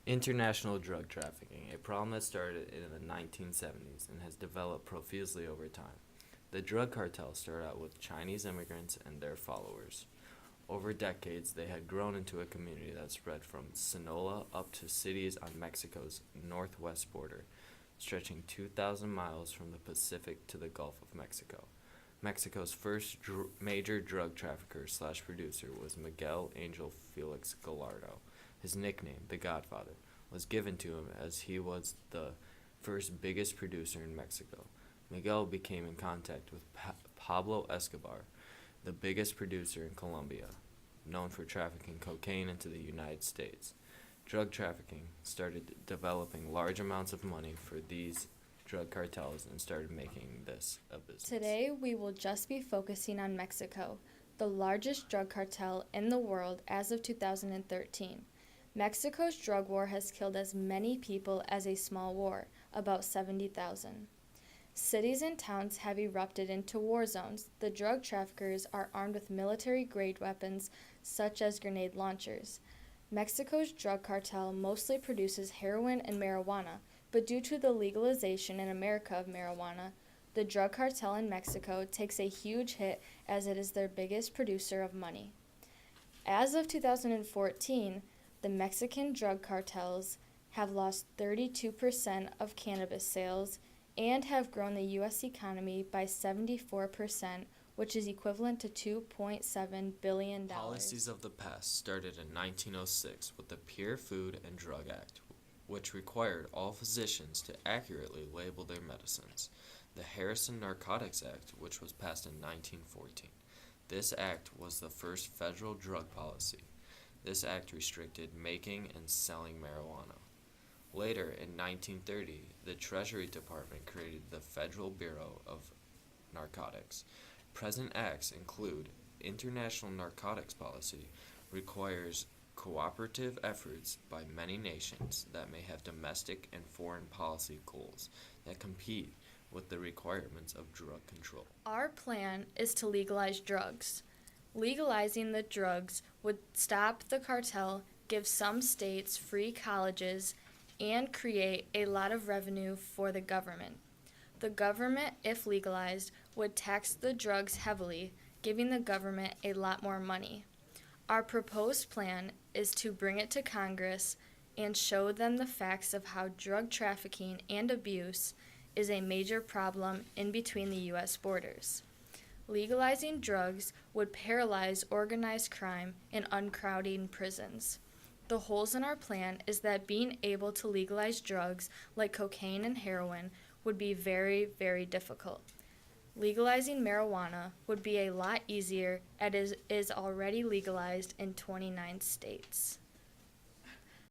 International drug trafficking, a problem that started in the 1970s and has developed profusely over time. The drug cartels started out with Chinese immigrants and their followers. Over decades, they had grown into a community that spread from Sonora up to cities on Mexico's northwest border, stretching 2,000 miles from the Pacific to the Gulf of Mexico. Mexico's first major drug trafficker slash producer was Miguel Angel Felix Gallardo. His nickname, the Godfather, was given to him as he was the first biggest producer in Mexico. Miguel became in contact with Pablo Escobar, the biggest producer in Colombia, known for trafficking cocaine into the United States. Drug trafficking started developing large amounts of money for these drug cartels and started making this a business. Today, we will just be focusing on Mexico, the largest drug cartel in the world as of 2013. Mexico's drug war has killed as many people as a small war, about 70,000. Cities and towns have erupted into war zones. The drug traffickers are armed with military-grade weapons such as grenade launchers. Mexico's drug cartel mostly produces heroin and marijuana, but due to the legalization in America of marijuana, the drug cartel in Mexico takes a huge hit as it is their biggest producer of money. As of 2014, the Mexican drug cartels have lost 32% of cannabis sales and have grown the U.S. economy by 74%, which is equivalent to $2.7 billion. Policies of the past started in 1906 with the Pure Food and Drug Act, which required all physicians to accurately label their medicines. The Harrison Narcotics Act, which was passed in 1914. This act was the first federal drug policy. This act restricted making and selling marijuana. Later, in 1930, the Treasury Department created the Federal Bureau of Narcotics. Present acts include international narcotics policy, requires cooperative efforts by many nations that may have domestic and foreign policy goals that compete with the requirements of drug control. Our plan is to legalize drugs. Legalizing the drugs would stop the cartel, give some states free colleges, and create a lot of revenue for the government. The government, if legalized, would tax the drugs heavily, giving the government a lot more money. Our proposed plan is to bring it to Congress and show them the facts of how drug trafficking and abuse is a major problem in between the U.S. borders. Legalizing drugs would paralyze organized crime and uncrowding prisons. The holes in our plan is that being able to legalize drugs like cocaine and heroin would be very, very difficult. Legalizing marijuana would be a lot easier as it is already legalized in 29 states.